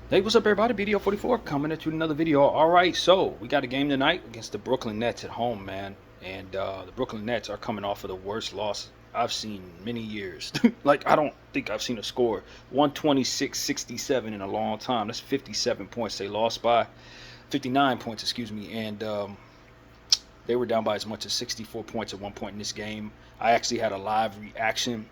Hey, what's up, everybody? BDO44 coming at you with another video. All right, so we got a game tonight against the Brooklyn Nets at home, man. And the Brooklyn Nets are coming off of the worst loss I've seen in many years. Like, I don't think I've seen a score 126-67 in a long time. That's 57 points. They lost by 59 points, excuse me. And they were down by as much as 64 points at one point in this game. I actually had a live reaction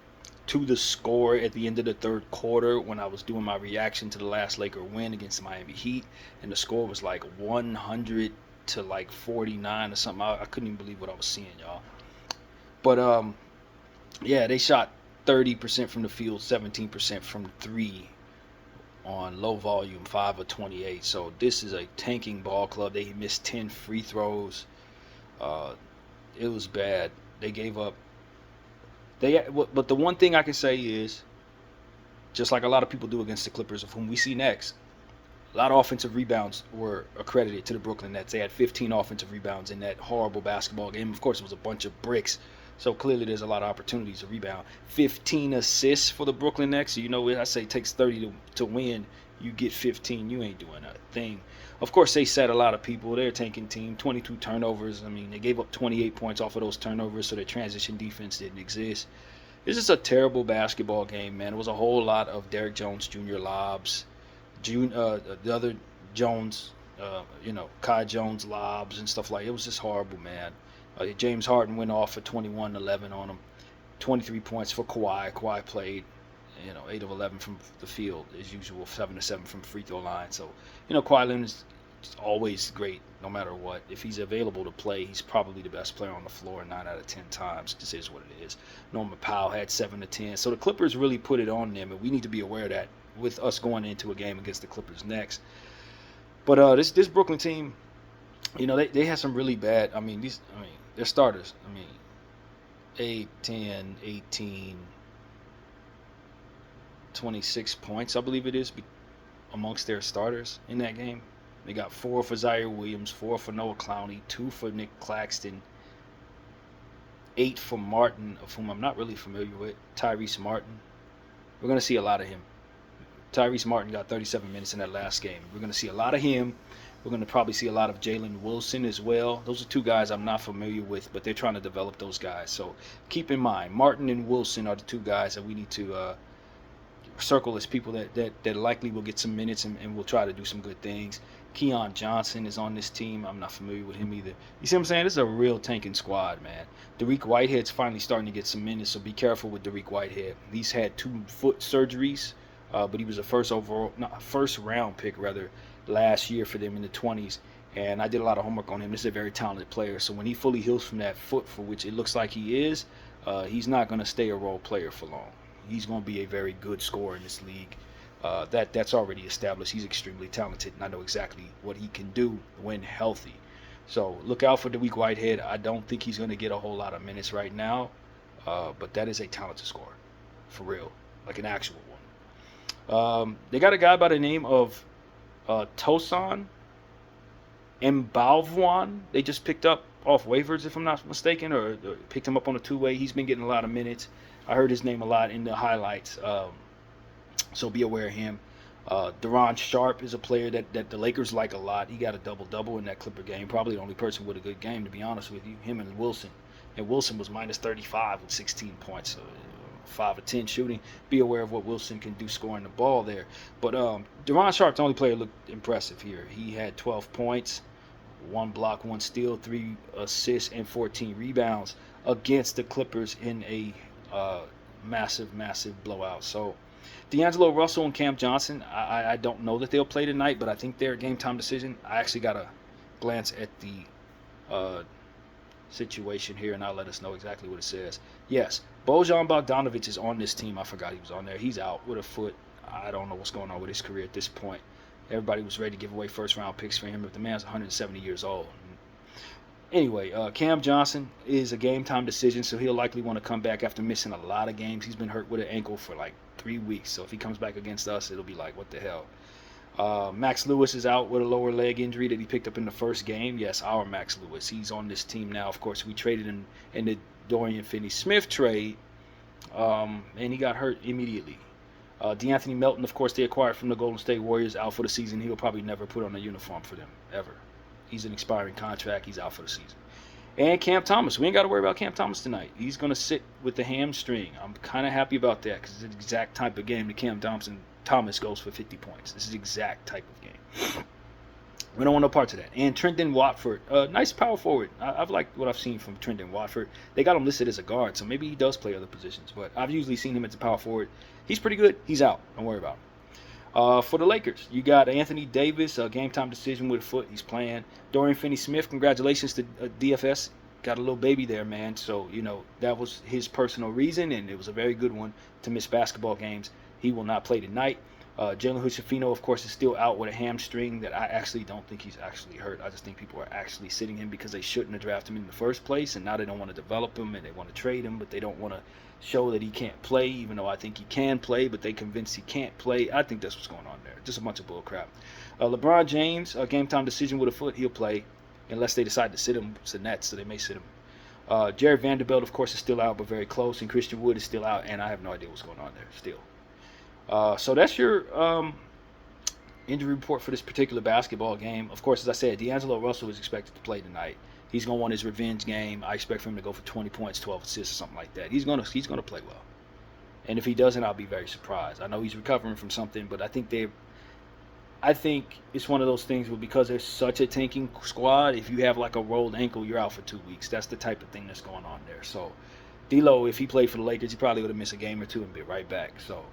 to the score at the end of the third quarter when I was doing my reaction to the last Laker win against the Miami Heat, and the score was like 100 to like 49 or something. I couldn't even believe what I was seeing, y'all. But yeah, they shot 30% from the field, 17% from three on low volume, 5 of 28. So this is a tanking ball club. They missed 10 free throws. Uh, it was bad. They gave up. But the one thing I can say is, just like a lot of people do against the Clippers, of whom we see next, a lot of offensive rebounds were accredited to the Brooklyn Nets. They had 15 offensive rebounds in that horrible basketball game. Of course, it was a bunch of bricks, so clearly there's a lot of opportunities to rebound. 15 assists for the Brooklyn Nets. So, I say it takes 30 to win. You get 15, you ain't doing a thing. Of course, they set a lot of people. They're a tanking team. 22 turnovers. I mean, they gave up 28 points off of those turnovers, so their transition defense didn't exist. This is a terrible basketball game, man. It was a whole lot of Derrick Jones Jr. lobs, the other Jones, Kai Jones lobs and stuff like. It was just horrible, man. James Harden went off for 21-11 on him, 23 points for Kawhi. Kawhi played, 8 of 11 from the field as usual, 7 to 7 from free throw line. So, Kawhi Leonard is always great no matter what. If he's available to play, he's probably the best player on the floor 9 out of 10 times. This is what it is. Norman Powell had 7 to 10. So the Clippers really put it on them, and we need to be aware of that with us going into a game against the Clippers next. But this Brooklyn team, they had some really bad. Their starters. 8, 10, 18, 26 points, I believe it is, amongst their starters in that game. They got 4 for Zaire Williams, 4 for Noah Clowney, 2 for Nick Claxton, 8 for Martin, of whom I'm not really familiar with, Tyrese Martin. We're going to see a lot of him. Tyrese Martin got 37 minutes in that last game. We're going to see a lot of him. We're going to probably see a lot of Jalen Wilson as well. Those are 2 guys I'm not familiar with, but they're trying to develop those guys. So keep in mind, Martin and Wilson are the 2 guys that we need to circle as people that likely will get some minutes and will try to do some good things. Keon Johnson is on this team. I'm not familiar with him either. You see what I'm saying? This is a real tanking squad, man. Dariq Whitehead's finally starting to get some minutes, so be careful with Dariq Whitehead. He's had 2 foot surgeries, but he was a first round pick rather last year for them in the 20s. And I did a lot of homework on him. This is a very talented player. So when he fully heals from that foot, for which it looks like he is, he's not going to stay a role player for long. He's going to be a very good scorer in this league. That's already established. He's extremely talented, and I know exactly what he can do when healthy. So look out for Dariq Whitehead. I don't think he's going to get a whole lot of minutes right now, but that is a talented scorer, for real, like an actual one. They got a guy by the name of Tosan Mbalvwan. They just picked up off waivers, if I'm not mistaken, or picked him up on a 2-way. He's been getting a lot of minutes. I heard his name a lot in the highlights, so be aware of him. Deron Sharp is a player that the Lakers like a lot. He got a double-double in that Clipper game. Probably the only person with a good game, to be honest with you. Him and Wilson. And Wilson was minus 35 with 16 points. So 5 of 10 shooting. Be aware of what Wilson can do scoring the ball there. But Deron Sharp, the only player, looked impressive here. He had 12 points, 1 block, 1 steal, 3 assists, and 14 rebounds against the Clippers in a massive blowout. So D'Angelo Russell and Cam Johnson, I don't know that they'll play tonight, but I think they're a game time decision. I actually got to glance at the situation here, and I'll let us know exactly what it says. Yes, Bojan Bogdanovic is on this team. I forgot he was on there. He's out with a foot. I don't know what's going on with his career at this point. Everybody was ready to give away first round picks for him, but the man's 170 years old. Anyway, Cam Johnson is a game time decision, so he'll likely want to come back after missing a lot of games. He's been hurt with an ankle for like 3 weeks, so if he comes back against us, it'll be like, what the hell? Max Lewis is out with a lower leg injury that he picked up in the first game. Yes, our Max Lewis. He's on this team now. Of course, we traded him in the Dorian Finney-Smith trade, and he got hurt immediately. DeAnthony Melton, of course, they acquired from the Golden State Warriors, out for the season. He'll probably never put on a uniform for them, ever. He's an expiring contract. He's out for the season. And Cam Thomas. We ain't got to worry about Cam Thomas tonight. He's going to sit with the hamstring. I'm kind of happy about that because it's the exact type of game that Cam Thomas goes for 50 points. This is the exact type of game. We don't want no parts of that. And Trendon Watford, nice power forward. I've liked what I've seen from Trendon Watford. They got him listed as a guard, so maybe he does play other positions. But I've usually seen him as a power forward. He's pretty good. He's out. Don't worry about him. For the Lakers, you got Anthony Davis, a game-time decision with a foot. He's playing. Dorian Finney-Smith, congratulations to DFS. Got a little baby there, man. So, that was his personal reason, and it was a very good one to miss basketball games. He will not play tonight. Jalen Hood-Schifino, of course, is still out with a hamstring that I actually don't think he's actually hurt. I just think people are actually sitting him because they shouldn't have drafted him in the first place, and now they don't want to develop him, and they want to trade him, but they don't want to show that he can't play, even though I think he can play, but they convinced he can't play. I think that's what's going on there. Just a bunch of bull crap. LeBron James, a game-time decision with a foot. He'll play unless they decide to sit him. It's the Nets, so they may sit him. Jared Vanderbilt, of course, is still out, but very close, and Christian Wood is still out, and I have no idea what's going on there still. So that's your injury report for this particular basketball game. Of course, as I said, D'Angelo Russell is expected to play tonight. He's going to want his revenge game. I expect for him to go for 20 points, 12 assists, or something like that. He's going to play well. And if he doesn't, I'll be very surprised. I know he's recovering from something, but I think it's one of those things where because there's such a tanking squad, if you have like a rolled ankle, you're out for 2 weeks. That's the type of thing that's going on there. So D'Lo, if he played for the Lakers, he probably would have missed a game or two and be right back. So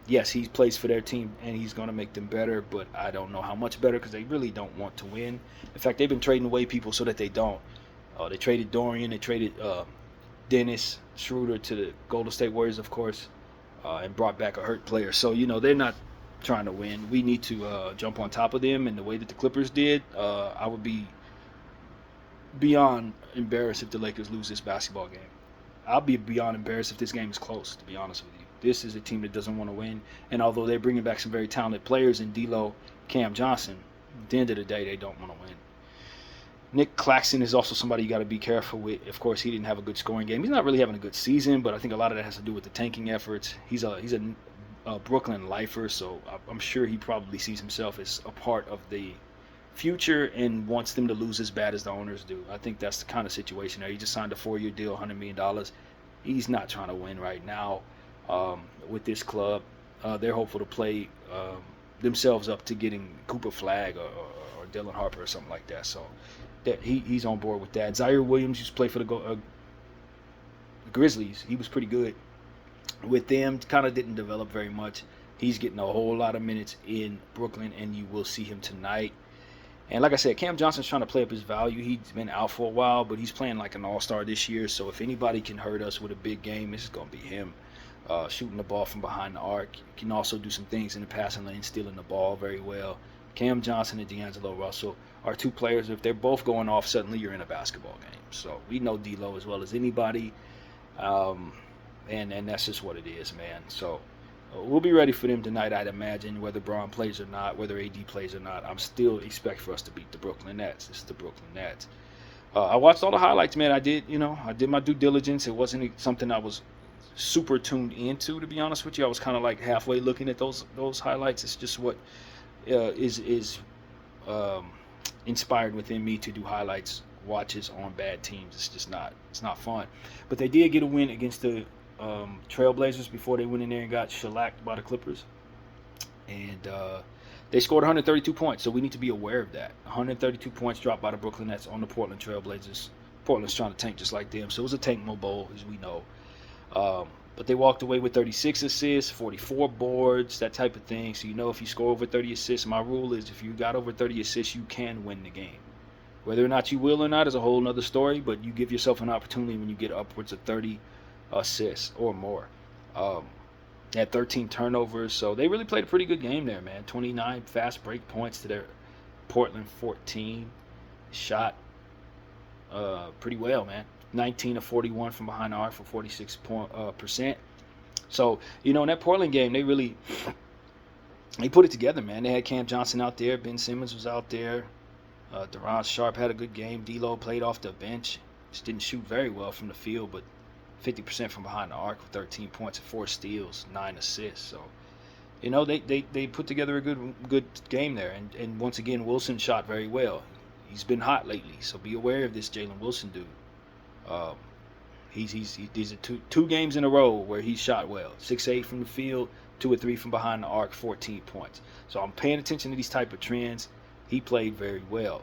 yes, he plays for their team and he's going to make them better, but I don't know how much better because they really don't want to win. In fact, they've been trading away people so that they don't. They traded Dorian, they traded Dennis Schroeder to the Golden State Warriors, of course, and brought back a hurt player. So, they're not trying to win. We need to jump on top of them, and the way that the Clippers did, I would be beyond embarrassed if the Lakers lose this basketball game. I'll be beyond embarrassed if this game is close, to be honest with you. This is a team that doesn't want to win, and although they're bringing back some very talented players in D'Lo, Cam Johnson, at the end of the day, they don't want to win. Nick Claxton is also somebody you got to be careful with. Of course, he didn't have a good scoring game. He's not really having a good season, but I think a lot of that has to do with the tanking efforts. He's a Brooklyn lifer, so I'm sure he probably sees himself as a part of the future and wants them to lose as bad as the owners do. I think that's the kind of situation there. He just signed a 4-year deal, $100 million. He's not trying to win right now with this club. They're hopeful to play themselves up to getting Cooper Flagg or Dylan Harper or something like that. So that he's on board with that. Zaire Williams used to play for the Grizzlies. He was pretty good with them. Kind of didn't develop very much. He's getting a whole lot of minutes in Brooklyn, and you will see him tonight. And like I said, Cam Johnson's trying to play up his value. He's been out for a while, but he's playing like an all-star this year. So if anybody can hurt us with a big game, this is going to be him. Shooting the ball from behind the arc. He can also do some things in the passing lane, stealing the ball very well. Cam Johnson and D'Angelo Russell are two players. If they're both going off, suddenly you're in a basketball game. So we know D'Lo as well as anybody. And that's just what it is, man. So we'll be ready for them tonight, I'd imagine, whether Braun plays or not, whether AD plays or not. I'm still expect for us to beat the Brooklyn Nets. This is the Brooklyn Nets. I watched all the highlights, man. I did my due diligence. It wasn't something I was super tuned into, to be honest with you. I was kind of like halfway looking at those highlights. It's just what is inspired within me to do highlights watches on bad teams. It's not fun. But they did get a win against the Trailblazers before they went in there and got shellacked by the Clippers. And they scored 132 points, so we need to be aware of that. 132 points dropped by the Brooklyn Nets on the Portland Trailblazers. Portland's trying to tank just like them, so it was a tank mode bowl, as we know. But they walked away with 36 assists, 44 boards, that type of thing. So if you score over 30 assists, my rule is if you got over 30 assists, you can win the game. Whether or not you will or not is a whole nother story, but you give yourself an opportunity when you get upwards of 30 assists or more. They had 13 turnovers, so they really played a pretty good game there, man. 29 fast break points to their Portland 14. Shot pretty well, man. 19 of 41 from behind the arc for 46%. So, in that Portland game, they put it together, man. They had Cam Johnson out there. Ben Simmons was out there. Deron Sharp had a good game. D'Lo played off the bench. Just didn't shoot very well from the field, but 50% from behind the arc with 13 points and 4 steals, 9 assists. So, you know, they put together a good game there. And once again, Wilson shot very well. He's been hot lately, so be aware of this Jalen Wilson dude. Um, these are two games in a row where he shot well. 6-8 from the field, 2 or 3 from behind the arc, 14 points. So I'm paying attention to these type of trends. He played very well.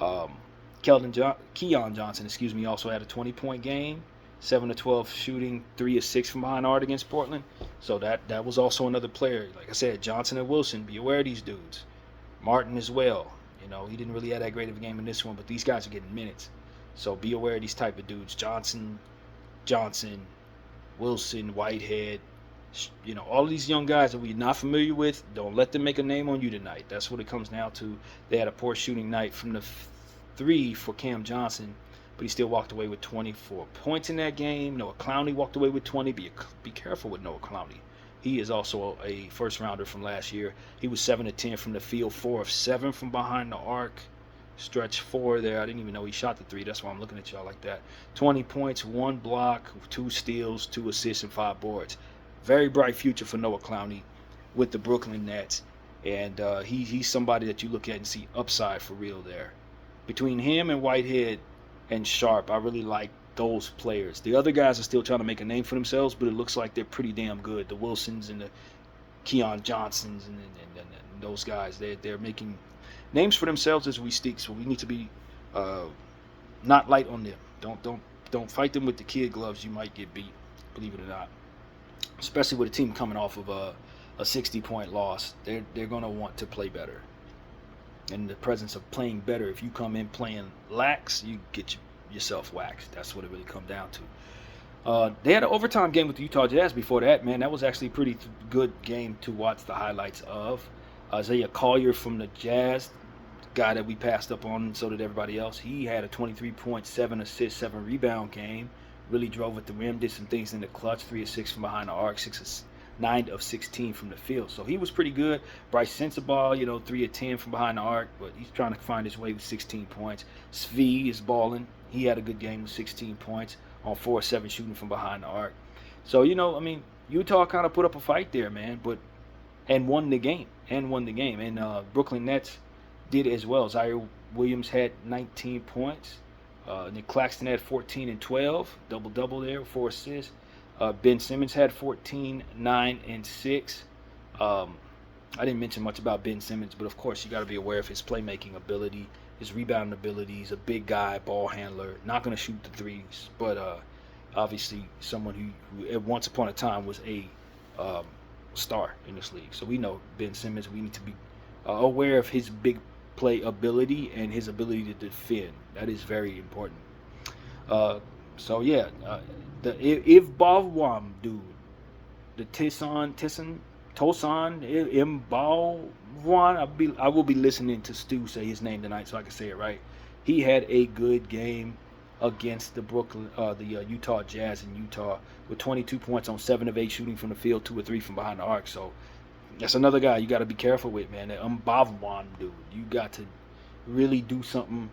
Um, Keon Johnson, also had a 20-point game, 7 to 12 shooting, 3 of 6 from behind the arc against Portland. So that was also another player. Like I said, Johnson and Wilson, be aware of these dudes. Martin as well. You know, he didn't really have that great of a game in this one, but these guys are getting minutes. So be aware of these type of dudes. Johnson, Wilson, Whitehead, you know, all of these young guys that we're not familiar with, don't let them make a name on you tonight. That's what it comes down to. They had a poor shooting night from the 3 for Cam Johnson, but he still walked away with 24 points in that game. Noah Clowney walked away with 20. Be careful with Noah Clowney. He is also a first rounder from last year. He was 7 of 10 from the field, 4 of 7 from behind the arc. Stretch 4 there. I didn't even know he shot the 3. That's why I'm looking at y'all like that. 20 points, 1 block, 2 steals, 2 assists, and 5 boards. Very bright future for Noah Clowney with the Brooklyn Nets. And he's somebody that you look at and see upside for real there. Between him and Whitehead and Sharp, I really like those players. The other guys are still trying to make a name for themselves, but it looks like they're pretty damn good. The Wilsons and the Keon Johnsons and those guys, they're making names for themselves as we speak. So we need to be not light on them. Don't fight them with the kid gloves. You might get beat, believe it or not. Especially with a team coming off of a 60-point loss, they're going to want to play better. In the presence of playing better, if you come in playing lax, you get yourself waxed. That's what it really comes down to. They had an overtime game with the Utah Jazz before that, man. That was actually a pretty good game to watch the highlights of. Isaiah Collier from the Jazz, the guy that we passed up on, and so did everybody else. He had a 23-point, 7 assist, 7 rebound game. Really drove at the rim, did some things in the clutch, 3 of 6 from behind the arc, 9 of 16 from the field. So he was pretty good. Bryce Sensabaugh, 3 of 10 from behind the arc, but he's trying to find his way with 16 points. Svi is balling. He had a good game with 16 points on 4 of 7 shooting from behind the arc. So, Utah kind of put up a fight there, man, and won the game. And Brooklyn Nets did as well. Zaire Williams had 19 points. Nick Claxton had 14 and 12, double there, 4 assists. Ben Simmons had 14, 9, and 6. I didn't mention much about Ben Simmons, but of course you got to be aware of his playmaking ability, his rebounding ability. He's a big guy, ball handler, not going to shoot the threes, but obviously someone who at once upon a time was a star in this league. So we know Ben Simmons. We need to be aware of his big play ability and his ability to defend. That is very important. The Ivbawam dude, the Tosan Mbawwan, I will be listening to Stu say his name tonight so I can say it right. He had a good game against the Utah Jazz in Utah with 22 points on 7 of 8 shooting from the field, 2 or 3 from behind the arc. So that's another guy you got to be careful with, man. That Mbawwan dude, you got to really do something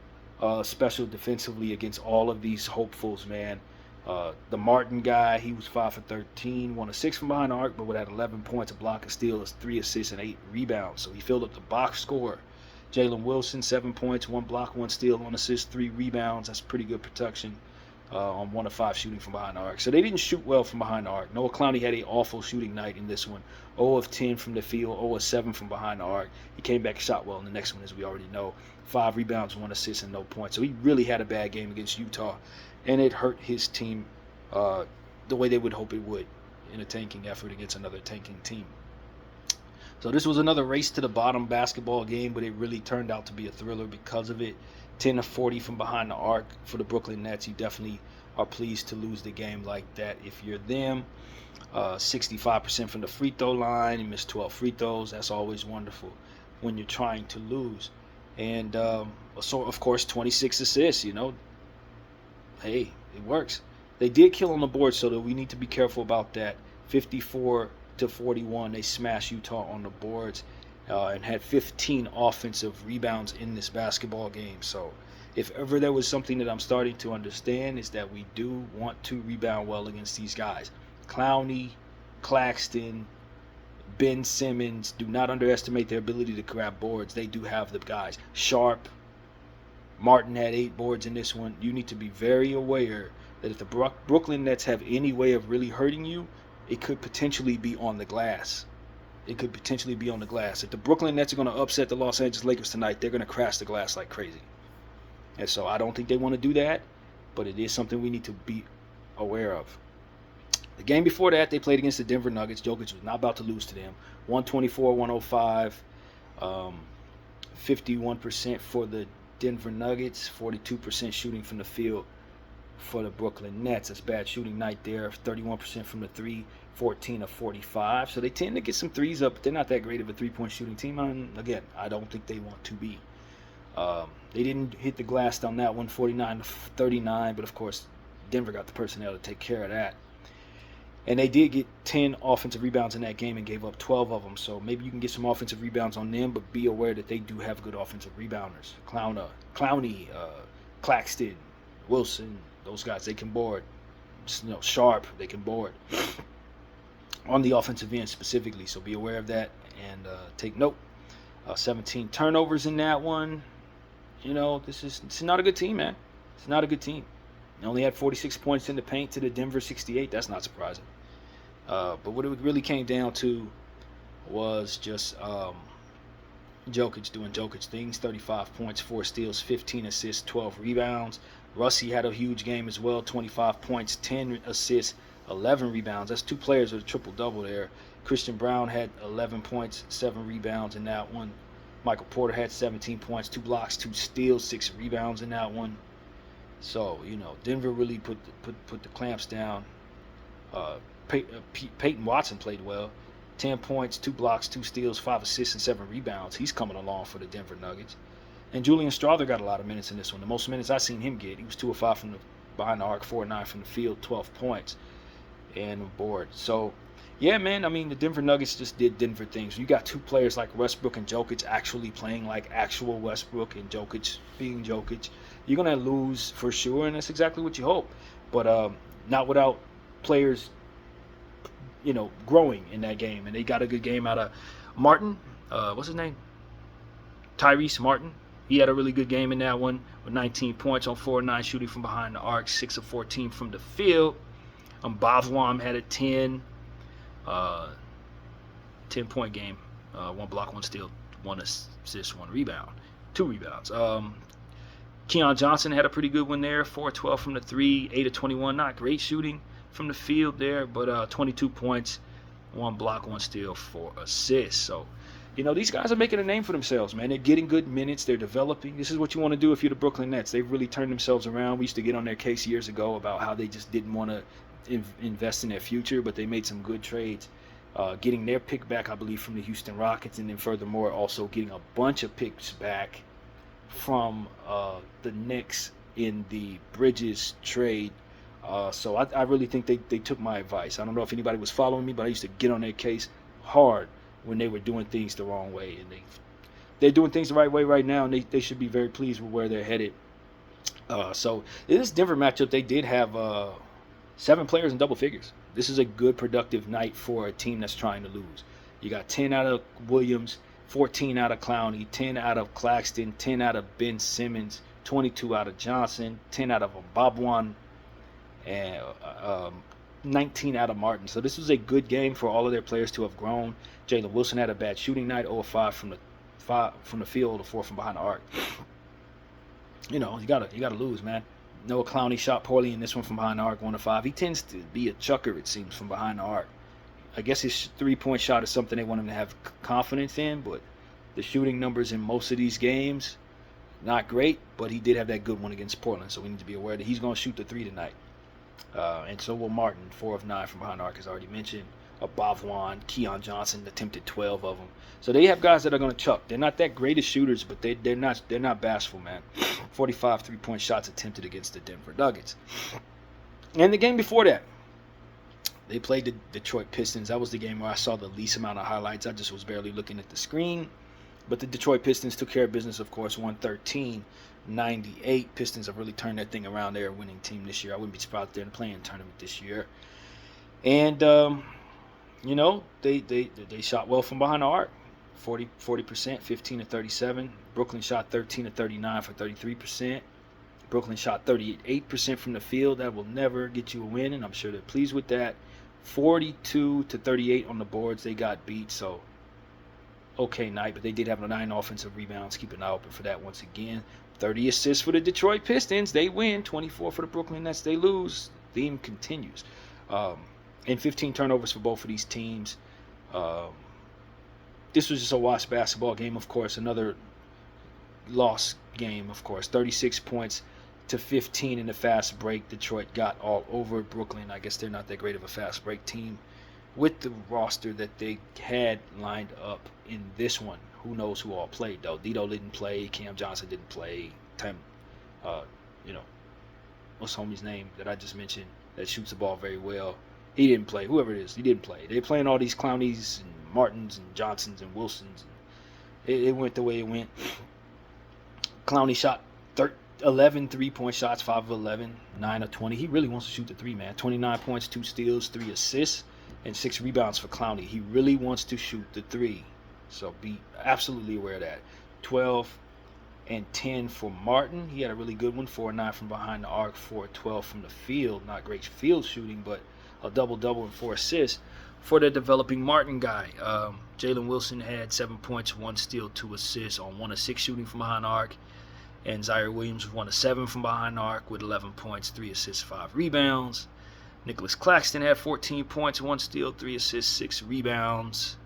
special defensively against all of these hopefuls, man. The Martin guy, he was 5 for 13, 1 of 6 from behind the arc, but had 11 points, a block, a steal, 3 assists, and 8 rebounds. So he filled up the box score. Jalen Wilson, 7 points, 1 block, 1 steal, 1 assist, 3 rebounds. That's pretty good production on 1 of 5 shooting from behind the arc. So they didn't shoot well from behind the arc. Noah Clowney had an awful shooting night in this one. 0 of 10 from the field, 0 of 7 from behind the arc. He came back and shot well in the next one, as we already know. 5 rebounds, 1 assist, and no points. So he really had a bad game against Utah, and it hurt his team the way they would hope it would in a tanking effort against another tanking team. So this was another race to the bottom basketball game, but it really turned out to be a thriller because of it. 10 of 40 from behind the arc for the Brooklyn Nets. You definitely are pleased to lose the game like that if you're them. 65% from the free throw line. You missed 12 free throws. That's always wonderful when you're trying to lose. And so, of course, 26 assists, Hey, it works. They did kill on the board, so that we need to be careful about that. 54-41, they smashed Utah on the boards and had 15 offensive rebounds in this basketball game. So If ever there was something that I'm starting to understand, is that we do want to rebound well against these guys. Clowney, Claxton, Ben Simmons, do not underestimate their ability to grab boards. They do have the guys. Sharp, Martin had 8 boards in this one. You need to be very aware that if the Brooklyn Nets have any way of really hurting you, it could potentially be on the glass. It could potentially be on the glass. If the Brooklyn Nets are going to upset the Los Angeles Lakers tonight, they're going to crash the glass like crazy. And so I don't think they want to do that, but it is something we need to be aware of. The game before that, they played against the Denver Nuggets. Jokic was not about to lose to them. 124-105, 51% for the Denver Nuggets, 42% shooting from the field for the Brooklyn Nets. That's bad shooting night there. 31% from the three, 14 of 45. So they tend to get some threes up, but they're not that great of a three-point shooting team. And again, I don't think they want to be. They didn't hit the glass on that one, 49-39, but of course, Denver got the personnel to take care of that. And they did get 10 offensive rebounds in that game and gave up 12 of them. So maybe you can get some offensive rebounds on them, but be aware that they do have good offensive rebounders. Clowney, Claxton, Wilson, those guys, they can board. Sharp, they can board. On the offensive end specifically, so be aware of that and take note. 17 turnovers in that one. This is not a good team, man. It's not a good team. They only had 46 points in the paint to the Denver 68. That's not surprising. But what it really came down to was just Jokic doing Jokic things. 35 points, 4 steals, 15 assists, 12 rebounds. Russie had a huge game as well. 25 points, 10 assists, 11 rebounds. That's 2 players with a triple-double there. Christian Braun had 11 points, 7 rebounds in that one. Michael Porter had 17 points, 2 blocks, 2 steals, 6 rebounds in that one. So, Denver really put the clamps down. Peyton Watson played well. 10 points, 2 blocks, 2 steals, 5 assists, and 7 rebounds. He's coming along for the Denver Nuggets. And Julian Strawther got a lot of minutes in this one. The most minutes I've seen him get. He was 2 of 5 from behind the arc, 4 of 9 from the field, 12 points, and a board. So, yeah, man, I mean, the Denver Nuggets just did Denver things. You got 2 players like Westbrook and Jokic actually playing like actual Westbrook and Jokic being Jokic. You're going to lose for sure, and that's exactly what you hope. But not without players, growing in that game. And they got a good game out of Martin. What's his name? Tyrese Martin. He had a really good game in that one with 19 points on 4 of 9 shooting from behind the arc, 6 of 14 from the field. Bavwam had a 10-point game, 1 block, 1 steal, 1 assist, 1 rebound, 2 rebounds. Keon Johnson had a pretty good one there, 4 of 12 from the 3, 8 of 21. Not great shooting from the field there, but 22 points, 1 block, 1 steal, 4 assists. So, these guys are making a name for themselves, man. They're getting good minutes. They're developing. This is what you want to do if you're the Brooklyn Nets. They've really turned themselves around. We used to get on their case years ago about how they just didn't want to invest in their future, but they made some good trades. Getting their pick back, I believe, from the Houston Rockets, and then furthermore also getting a bunch of picks back from the Knicks in the Bridges trade. So I really think they took my advice. I don't know if anybody was following me, but I used to get on their case hard when they were doing things the wrong way. And they're doing things the right way right now, and they should be very pleased with where they're headed. So in this Denver matchup, they did have 7 players in double figures. This is a good, productive night for a team that's trying to lose. You got 10 out of Williams, 14 out of Clowney, 10 out of Claxton, 10 out of Ben Simmons, 22 out of Johnson, 10 out of Bobwan, and 19 out of Martin. So this was a good game for all of their players to have grown. Jalen Wilson had a bad shooting night, 0 of 5 from the field, 4 from behind the arc. You gotta lose, man. Noah Clowney shot poorly in this one from behind the arc, 1 of 5. He tends to be a chucker, it seems, from behind the arc. I guess his 3-point shot is something they want him to have confidence in, but the shooting numbers in most of these games, not great, but he did have that good one against Portland, so we need to be aware that he's going to shoot the 3 tonight. And so will Martin, 4 of 9 from behind the arc, as already mentioned. Bavwan, Keon Johnson attempted 12 of them. So they have guys that are going to chuck. They're not that great as shooters, but they're not bashful, man. 45 3-point shots attempted against the Denver Nuggets. And the game before that, they played the Detroit Pistons. That was the game where I saw the least amount of highlights. I just was barely looking at the screen. But the Detroit Pistons took care of business, of course, 113-98. Pistons have really turned that thing around. They're a winning team this year. I wouldn't be surprised if they're in the play-in tournament this year. And, they shot well from behind the arc. 40%, 15 to 37. Brooklyn shot 13 to 39 for 33%. Brooklyn shot 38% from the field. That will never get you a win, and I'm sure they're pleased with that. 42 to 38 on the boards. They got beat, so okay night, but they did have 9 offensive rebounds. Keep an eye open for that once again. 30 assists for the Detroit Pistons. They win. 24 for the Brooklyn Nets. They lose. Theme continues. And 15 turnovers for both of these teams. This was just a wash basketball game, of course. Another loss game, of course. 36 points to 15 in the fast break. Detroit got all over Brooklyn. I guess they're not that great of a fast break team with the roster that they had lined up in this one. Who knows who all played, though. Dito didn't play. Cam Johnson didn't play. What's homie's name that I just mentioned that shoots the ball very well? He didn't play. Whoever it is, he didn't play. They're playing all these Clownies and Martins and Johnsons and Wilsons. It went the way it went. Clowney shot 11 3-point shots, 5 of 11, 9 of 20. He really wants to shoot the 3, man. 29 points, 2 steals, 3 assists, and 6 rebounds for Clowney. He really wants to shoot the 3. So be absolutely aware of that. 12 and 10 for Martin. He had a really good one. 4-9 from behind the arc, 4-12 from the field. Not great field shooting, but a double-double and 4 assists for the developing Martin guy. Jalen Wilson had 7 points, 1 steal, 2 assists on 1 of 6 shooting from behind the arc. And Zaire Williams was 1 of 7 from behind the arc with 11 points, 3 assists, 5 rebounds. Nicholas Claxton had 14 points, 1 steal, 3 assists, 6 rebounds.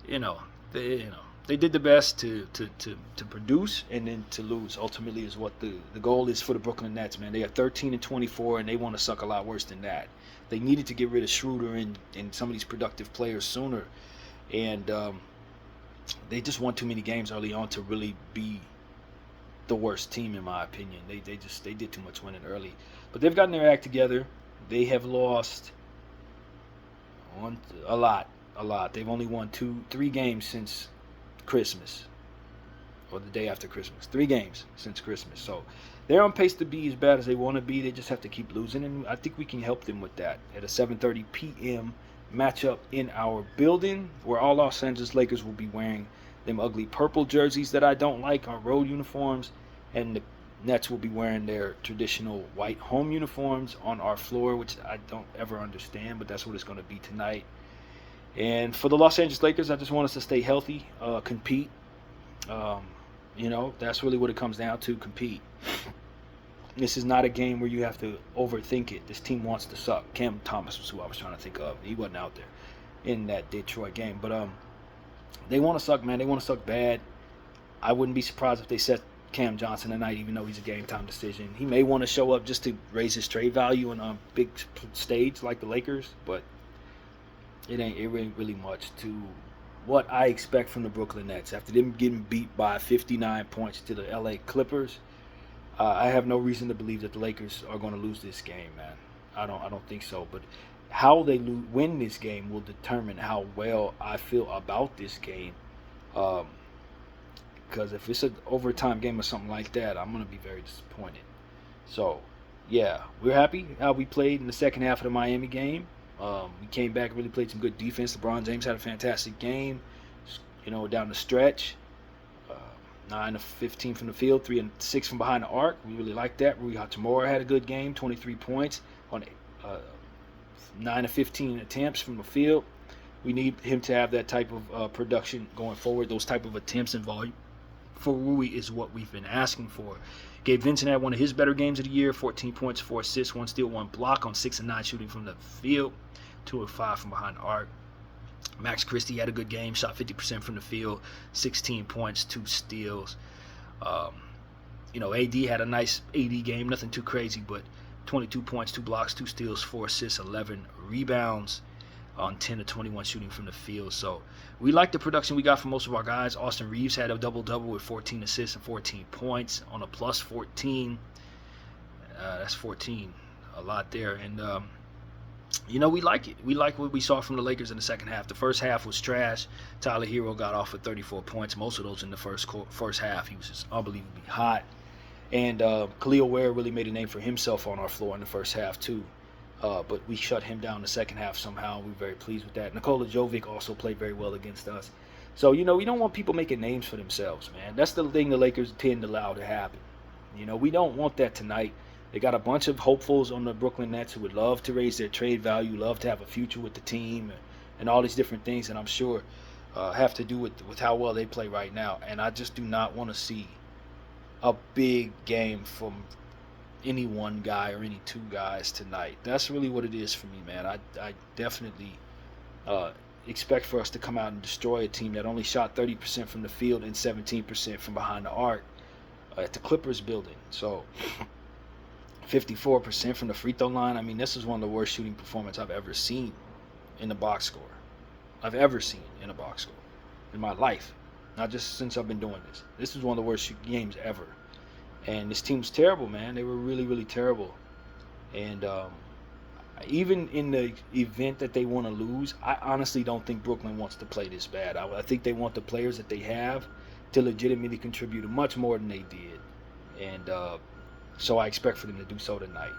They did the best to produce and then to lose. Ultimately, is what the goal is for the Brooklyn Nets, man. They are 13 and 24, and they want to suck a lot worse than that. They needed to get rid of Schroeder and some of these productive players sooner, and they just won too many games early on to really be the worst team, in my opinion. They did too much winning early, but they've gotten their act together. They have lost a lot. They've only won 3 games since Christmas, or the day after Christmas. 3 games since Christmas. So they're on pace to be as bad as they want to be. They just have to keep losing, and I think we can help them with that at a 7:30 p.m. matchup in our building, where all Los Angeles Lakers will be wearing them ugly purple jerseys that I don't like, our road uniforms, and the Nets will be wearing their traditional white home uniforms on our floor, which I don't ever understand, but that's what it's going to be tonight. And for the Los Angeles Lakers, I just want us to stay healthy, compete. That's really what it comes down to, compete. This is not a game where you have to overthink it. This team wants to suck. Cam Thomas was who I was trying to think of. He wasn't out there in that Detroit game. But they want to suck, man. They want to suck bad. I wouldn't be surprised if they set Cam Johnson tonight, even though he's a game-time decision. He may want to show up just to raise his trade value on a big stage like the Lakers, but it ain't really much to what I expect from the Brooklyn Nets. After them getting beat by 59 points to the LA Clippers, I have no reason to believe that the Lakers are going to lose this game, man. I don't think so. But how they win this game will determine how well I feel about this game. Because if it's an overtime game or something like that, I'm going to be very disappointed. So, yeah, we're happy how we played in the second half of the Miami game. We came back, really played some good defense. LeBron James had a fantastic game, down the stretch. 9 of 15 from the field, 3 and 6 from behind the arc. We really liked that. Rui Hachimura had a good game, 23 points on 9 of 15 attempts from the field. We need him to have that type of production going forward. Those type of attempts and volume for Rui is what we've been asking for. Gabe Vincent had one of his better games of the year, 14 points, 4 assists, 1 steal, 1 block on 6 and 9 shooting from the field, 2 of 5 from behind the arc. Max Christie had a good game, shot 50% from the field, 16 points, 2 steals. AD had a nice AD game, nothing too crazy, but 22 points, 2 blocks, 2 steals, 4 assists, 11 rebounds on 10 to 21 shooting from the field. So we like the production we got from most of our guys. Austin Reeves had a double-double with 14 assists and 14 points on a plus 14. That's 14, a lot there. And we like it. We like what we saw from the Lakers in the second half. The first half was trash. Tyler Hero got off with 34 points, most of those in the first half. He was just unbelievably hot. And Khalil Ware really made a name for himself on our floor in the first half, too. But we shut him down in the second half somehow. We were very pleased with that. Nikola Jovic also played very well against us. So, we don't want people making names for themselves, man. That's the thing the Lakers tend to allow to happen. We don't want that tonight. They got a bunch of hopefuls on the Brooklyn Nets who would love to raise their trade value, love to have a future with the team, and all these different things, and I'm sure have to do with how well they play right now. And I just do not want to see a big game from any one guy or any two guys tonight. That's really what it is for me, man. I definitely expect for us to come out and destroy a team that only shot 30% from the field and 17% from behind the arc at the Clippers building. So 54% from the free throw line. I mean, this is one of the worst shooting performances I've ever seen in a box score. I've ever seen in a box score in my life. Not just since I've been doing this. This is one of the worst games ever. And this team's terrible, man. They were really, really terrible. And even in the event that they want to lose, I honestly don't think Brooklyn wants to play this bad. I think they want the players that they have to legitimately contribute much more than they did. And so I expect for them to do so tonight.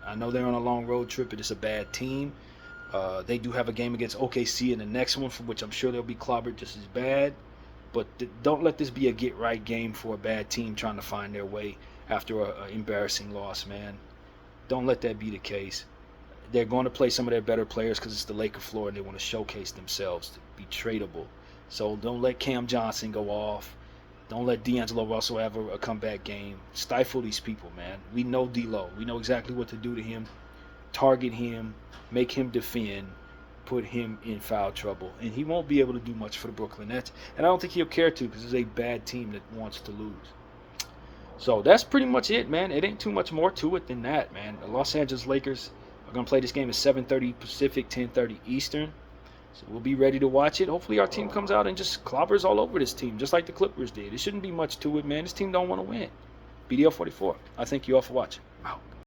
I know they're on a long road trip, and it's a bad team. They do have a game against OKC in the next one, for which I'm sure they'll be clobbered just as bad. But don't let this be a get-right game for a bad team trying to find their way after an embarrassing loss, man. Don't let that be the case. They're going to play some of their better players because it's the Laker floor and they want to showcase themselves to be tradable. So don't let Cam Johnson go off. Don't let D'Angelo Russell have a comeback game. Stifle these people, man. We know D'Lo. We know exactly what to do to him. Target him. Make him defend. Put him in foul trouble. And he won't be able to do much for the Brooklyn Nets. And I don't think he'll care to because it's a bad team that wants to lose. So that's pretty much it, man. It ain't too much more to it than that, man. The Los Angeles Lakers are going to play this game at 7:30 Pacific, 10:30 Eastern. So we'll be ready to watch it. Hopefully our team comes out and just clobbers all over this team, just like the Clippers did. It shouldn't be much to it, man. This team don't want to win. BDL 44. I thank you all for watching. Out.